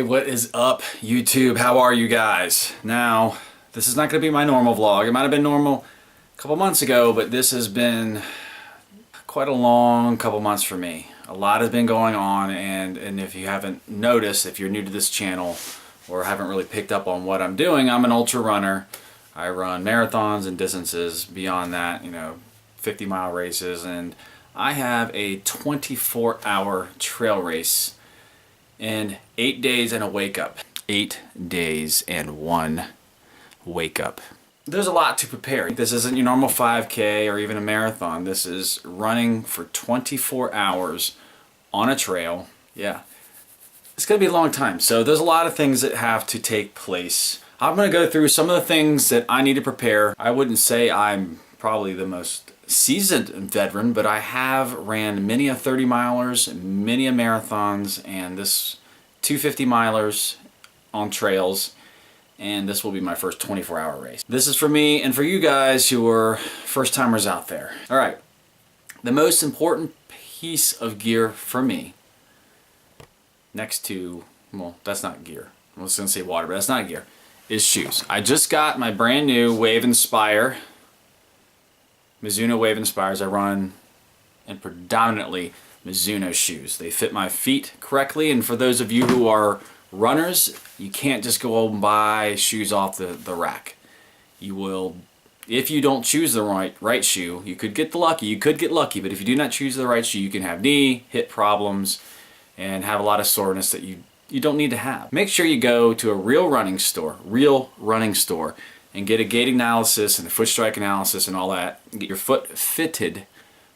what is up, YouTube? How are you guys? Now, this is not going to be my normal vlog. It might have been normal a couple months ago, but this has been quite a long couple months for me. A lot has been going on, and if you haven't noticed, if you're new to this channel or haven't really picked up on what I'm doing, I'm an ultra runner. I run marathons and distances beyond that, 50-mile races, and I have a 24-hour trail race in 8 days and a wake up. 8 days and one wake up. There's a lot to prepare. This isn't your normal 5K or even a marathon. This is running for 24 hours on a trail. Yeah, it's gonna be a long time. So there's a lot of things that have to take place. I'm gonna go through some of the things that I need to prepare. I wouldn't say I'm probably the most seasoned veteran, but I have ran many a 30-milers, many a marathons, and this 250-milers on trails, and this will be my first 24-hour race. This is for me and for you guys who are first-timers out there. All right, the most important piece of gear for me, next to, well, that's not gear. I was gonna say water, but that's not gear, is shoes. I just got my brand new Wave Inspire, Mizuno Wave Inspires. I run in predominantly Mizuno shoes. They fit my feet correctly, and for those of you who are runners, you can't just go and buy shoes off the rack. You will, if you don't choose the right shoe, you could get lucky, but if you do not choose the right shoe, you can have knee, hip problems, and have a lot of soreness that you don't need to have. Make sure you go to a real running store, and get a gait analysis and a foot strike analysis and all that. Get your foot fitted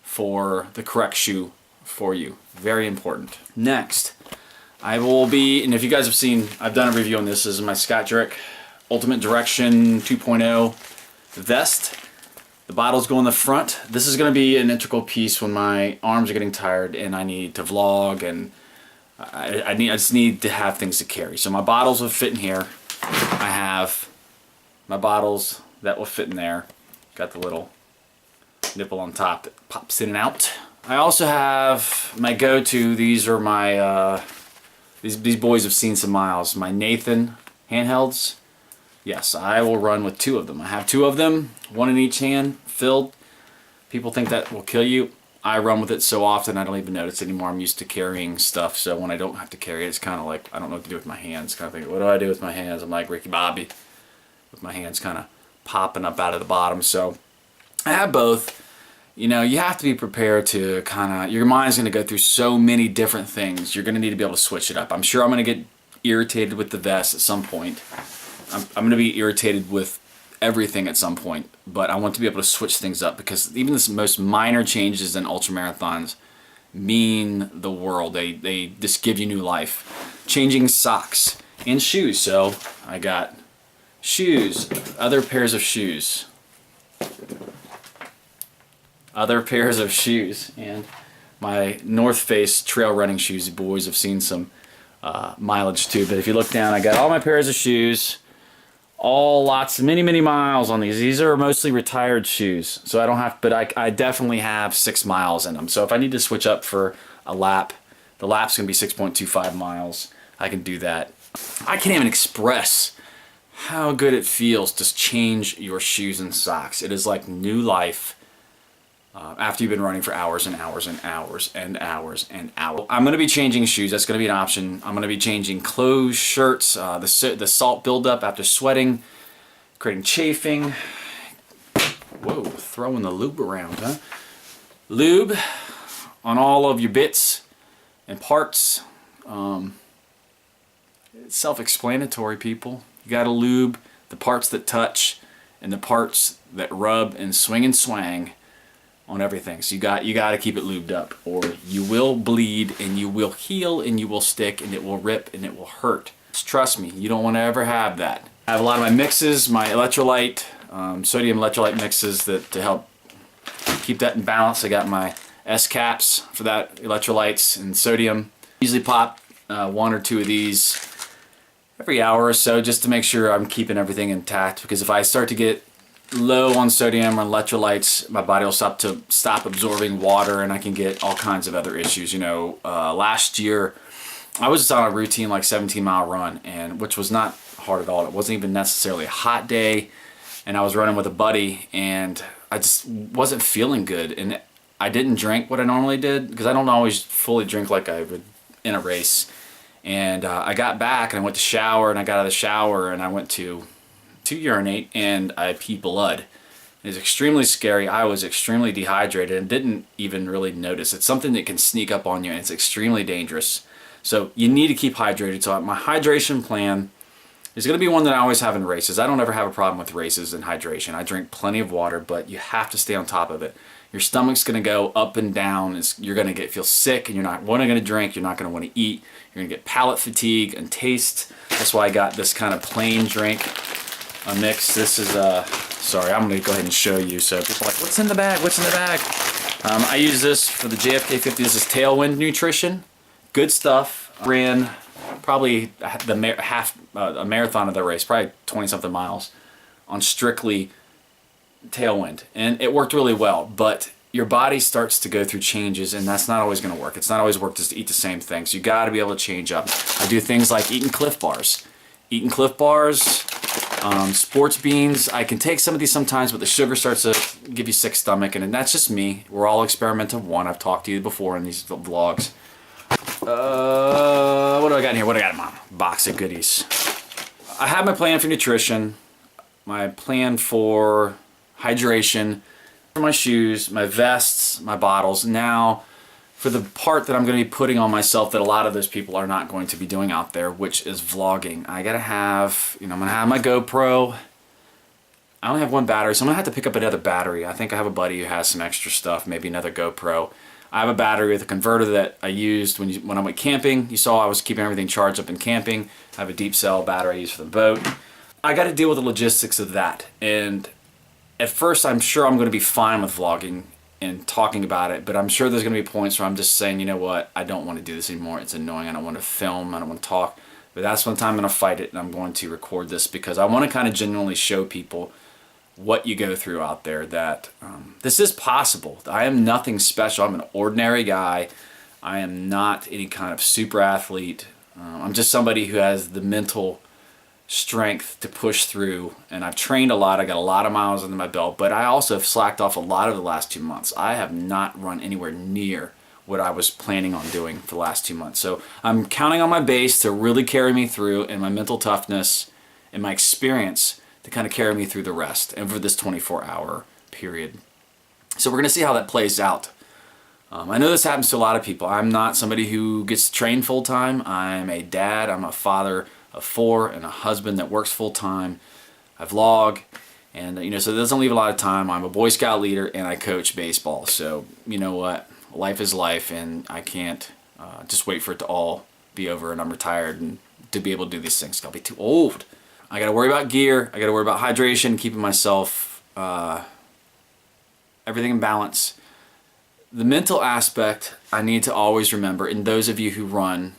for the correct shoe for you. Very important. Next, I will be, and if you guys have seen, I've done a review on this. This is my Scott Jurek Ultimate Direction 2.0 vest. The bottles go in the front. This is going to be an integral piece when my arms are getting tired and I need to vlog, and I just need to have things to carry. So my bottles will fit in here. I have my bottles that will fit in there. Got the little nipple on top that pops in and out. I also have my go-to. These are my these boys have seen some miles. My Nathan Handhelds. Yes, I will run with 2 of them. I have 2 of them, 1 in each hand, filled. People think that will kill you. I run with it so often I don't even notice anymore. I'm used to carrying stuff, so when I don't have to carry it, it's kind of like I don't know what to do with my hands. Kind of think, what do I do with my hands? I'm like Ricky Bobby, with my hands kind of popping up out of the bottom. So I have both. You have to be prepared to your mind's going to go through so many different things. You're going to need to be able to switch it up. I'm sure I'm going to get irritated with the vest at some point. I'm going to be irritated with everything at some point, but I want to be able to switch things up, because even the most minor changes in ultramarathons mean the world. They just give you new life. Changing socks and shoes. So I got shoes, other pairs of shoes, and my North Face trail running shoes. The boys have seen some mileage too, but if you look down, I got all my pairs of shoes, many miles on these. These are mostly retired shoes, so I don't have, but I definitely have 6 miles in them. So if I need to switch up for a lap, the lap's gonna be 6.25 miles. I can do that. I can't even express how good it feels to change your shoes and socks. It is like new life after you've been running for hours and hours and hours and hours and hours. I'm going to be changing shoes. That's going to be an option. I'm going to be changing clothes, shirts, the salt buildup after sweating, creating chafing. Whoa, throwing the lube around, huh? Lube on all of your bits and parts. It's self-explanatory, people. You got to lube the parts that touch and the parts that rub and swing and swang on everything. So you got to keep it lubed up, or you will bleed and you will heal and you will stick and it will rip and it will hurt. Just trust me, you don't want to ever have that. I have a lot of my mixes, my electrolyte, sodium electrolyte mixes to help keep that in balance. I got my S caps for that, electrolytes and sodium. Usually pop 1 or 2 of these every hour or so, just to make sure I'm keeping everything intact, because if I start to get low on sodium or electrolytes, my body will stop absorbing water, and I can get all kinds of other issues. Last year I was just on a routine like 17-mile run, and which was not hard at all. It wasn't even necessarily a hot day, and I was running with a buddy, and I just wasn't feeling good. And I didn't drink what I normally did because I don't always fully drink like I would in a race. And I got back and I went to shower, and I got out of the shower and I went to urinate, and I peed blood. It was extremely scary. I was extremely dehydrated and didn't even really notice. It's something that can sneak up on you, and it's extremely dangerous. So you need to keep hydrated. So my hydration plan is going to be one that I always have in races. I don't ever have a problem with races and hydration. I drink plenty of water, but you have to stay on top of it. Your stomach's going to go up and down. You're going to feel sick, and you're not going to drink. You're not going to want to eat. You're going to get palate fatigue and taste. That's why I got this kind of plain drink mix. This is sorry, I'm going to go ahead and show you. So people are like, what's in the bag? What's in the bag? I use this for the JFK 50. This is Tailwind Nutrition. Good stuff. Ran probably a marathon of the race, probably 20-something miles on strictly Tailwind, and it worked really well. But your body starts to go through changes, and that's not always going to work. It's not always work just to eat the same things. You got to be able to change up. I do things like eating Cliff Bars. Sports beans. I can take some of these sometimes, but the sugar starts to give you sick stomach, and that's just me. We're all experiment of one. I've talked to you before in these vlogs. What do I got in here? What do I got in my box of goodies? I have my plan for nutrition, my plan for hydration, for my shoes, my vests, my bottles. Now, for the part that I'm going to be putting on myself that a lot of those people are not going to be doing out there, which is vlogging. I got to have, I'm going to have my GoPro. I only have one battery, so I'm going to have to pick up another battery. I think I have a buddy who has some extra stuff, maybe another GoPro. I have a battery with a converter that I used when I went camping. You saw I was keeping everything charged up in camping. I have a deep cell battery I use for the boat. I got to deal with the logistics of that. And at first, I'm sure I'm going to be fine with vlogging and talking about it, but I'm sure there's going to be points where I'm just saying, you know what, I don't want to do this anymore. It's annoying. I don't want to film. I don't want to talk. But that's one time I'm going to fight it, and I'm going to record this because I want to kind of genuinely show people what you go through out there, that this is possible. I am nothing special. I'm an ordinary guy. I am not any kind of super athlete. I'm just somebody who has the mental strength to push through, and I've trained a lot. I got a lot of miles under my belt, but I also have slacked off a lot of the last 2 months. I have not run anywhere near what I was planning on doing for the last 2 months. So I'm counting on my base to really carry me through, and my mental toughness and my experience to kind of carry me through the rest and for this 24-hour period. So we're going to see how that plays out. I know this happens to a lot of people. I'm not somebody who gets trained full-time. I'm a dad. I'm a father of 4 and a husband that works full-time. I vlog, and so it doesn't leave a lot of time. I'm a Boy Scout leader, and I coach baseball. So you know what? Life is life, and I can't just wait for it to all be over and I'm retired and to be able to do these things. I'll be too old. I got to worry about gear. I got to worry about hydration, keeping myself everything in balance. The mental aspect I need to always remember, and those of you who run,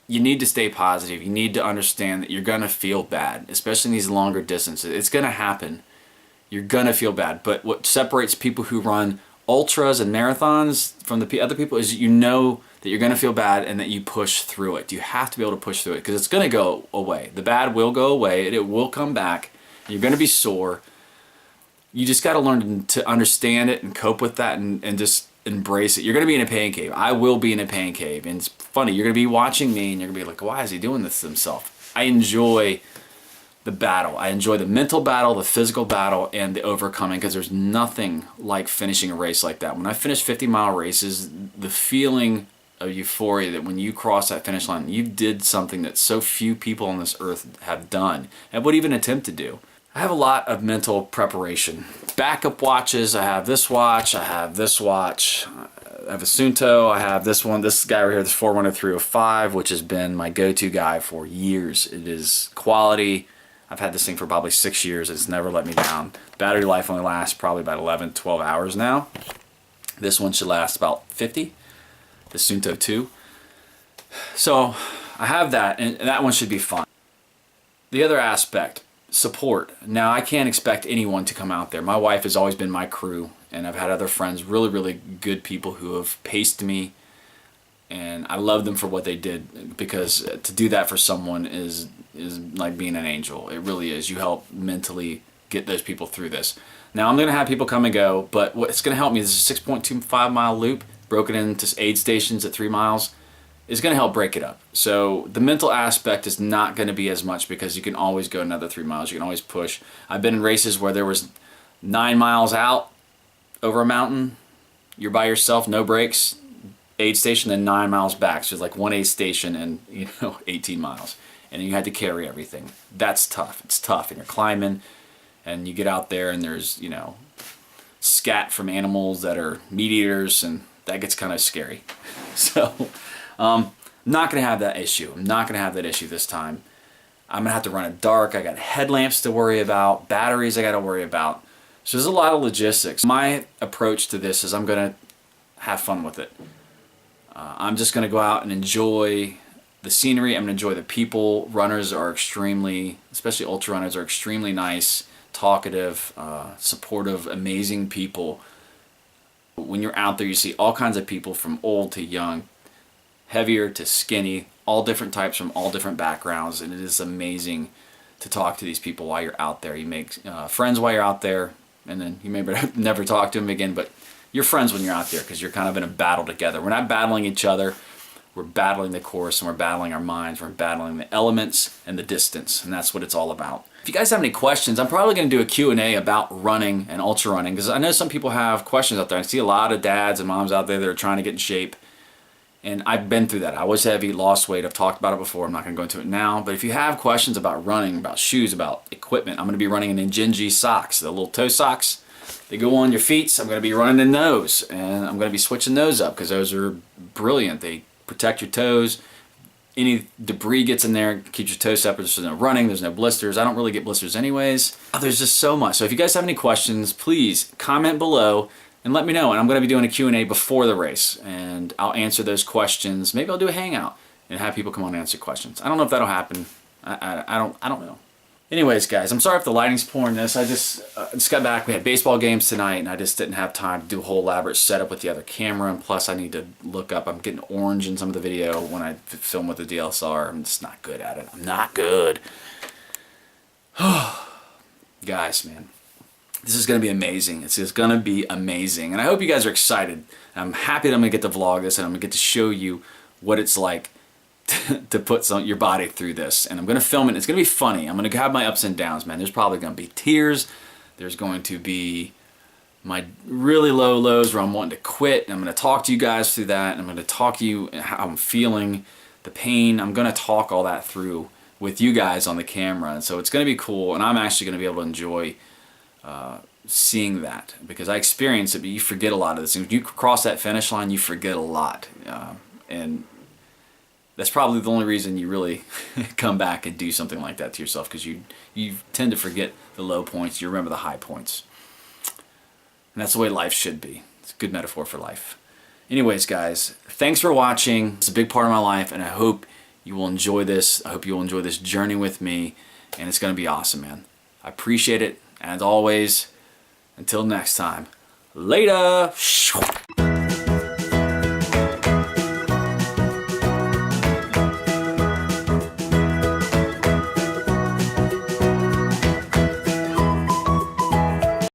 you need to stay positive. You need to understand that you're going to feel bad, especially in these longer distances. It's going to happen. You're going to feel bad. But what separates people who run ultras and marathons from the other people is you know that you're going to feel bad and that you push through it. You have to be able to push through it because it's going to go away. The bad will go away. It will come back. You're going to be sore. You just got to learn to understand it and cope with that and just embrace it. You're going to be in a pain cave. I will be in a pain cave. And it's funny. You're going to be watching me and you're going to be like, why is he doing this to himself? I enjoy the battle. I enjoy the mental battle, the physical battle, and the overcoming because there's nothing like finishing a race like that. When I finish 50-mile races, the feeling of euphoria that when you cross that finish line, you did something that so few people on this earth have done and would even attempt to do. I have a lot of mental preparation. Backup watches. I have this watch. I have this watch. I have a Suunto. I have this one. This guy right here, this 410305, which has been my go-to guy for years. It is quality. I've had this thing for probably 6 years. It's never let me down. Battery life only lasts probably about 11, 12 hours now. This one should last about 50. The Suunto 2. So I have that, and that one should be fun. The other aspect, support. Now I can't expect anyone to come out there. My wife has always been my crew, and I've had other friends, really, really good people who have paced me And I love them for what they did, because to do that for someone is like being an angel. It really is. You help mentally get those people through this. Now I'm going to have people come and go, but what's going to help me is a 6.25 mile loop broken into aid stations at 3 miles is going to help break it up. So the mental aspect is not going to be as much, because you can always go another 3 miles. You can always push. I've been in races where there was 9 miles out over a mountain. You're by yourself, no brakes, aid station, then 9 miles back. So it's like one aid station and 18 miles. And you had to carry everything. That's tough. It's tough. And you're climbing, and you get out there, and there's, scat from animals that are meat eaters, and that gets kind of scary. So not going to have that issue. I'm not going to have that issue this time. I'm going to have to run it dark. I got headlamps to worry about, batteries I got to worry about. So there's a lot of logistics. My approach to this is I'm going to have fun with it. I'm just going to go out and enjoy the scenery. I'm going to enjoy the people. Runners are extremely, especially ultra runners, are extremely nice, talkative, supportive, amazing people. When you're out there, you see all kinds of people from old to young, heavier to skinny, all different types from all different backgrounds, and it is amazing to talk to these people while you're out there. You make friends while you're out there, and then you may never talk to them again, but you're friends when you're out there, because you're kind of in a battle together. We're not battling each other. We're battling the course, and we're battling our minds. We're battling the elements and the distance, and that's what it's all about. If you guys have any questions, I'm probably going to do a Q&A about running and ultra running, because I know some people have questions out there. I see a lot of dads and moms out there that are trying to get in shape, and I've been through that. I was heavy, lost weight. I've talked about it before. I'm not going to go into it now, but if you have questions about running, about shoes, about equipment, I'm going to be running in Injinji socks, the little toe socks. They go on your feet, so I'm going to be running in those, and I'm going to be switching those up, because those are brilliant. They protect your toes. Any debris gets in there, keeps your toes separate. There's no running, there's no blisters. I don't really get blisters anyways. There's just so much. So if you guys have any questions, please comment below and let me know. And I'm going to be doing a Q&A before the race, and I'll answer those questions. Maybe I'll do a hangout and have people come on and answer questions. I don't know if that'll happen. I don't know. Anyways, guys, I'm sorry if the lighting's poor in this. I just got back. We had baseball games tonight, and I just didn't have time to do a whole elaborate setup with the other camera. And plus, I need to look up. I'm getting orange in some of the video when I film with the DSLR. I'm just not good at it. I'm not good. Guys, man, this is going to be amazing. It's just going to be amazing. And I hope you guys are excited. I'm happy that I'm going to get to vlog this, and I'm going to get to show you what it's like to put your body through this. And I'm going to film it. It's going to be funny. I'm going to have my ups and downs, man. There's probably going to be tears. There's going to be my really low lows where I'm wanting to quit. And I'm going to talk to you guys through that. And I'm going to talk to you how I'm feeling, the pain. I'm going to talk all that through with you guys on the camera. And so it's going to be cool. And I'm actually going to be able to enjoy seeing that, because I experience it, but you forget a lot of this. When you cross that finish line, you forget a lot. And that's probably the only reason you really come back and do something like that to yourself, because you tend to forget the low points. You remember the high points. And that's the way life should be. It's a good metaphor for life. Anyways, guys, thanks for watching. It's a big part of my life, and I hope you will enjoy this. I hope you will enjoy this journey with me, and it's going to be awesome, man. I appreciate it. And as always, until next time, later.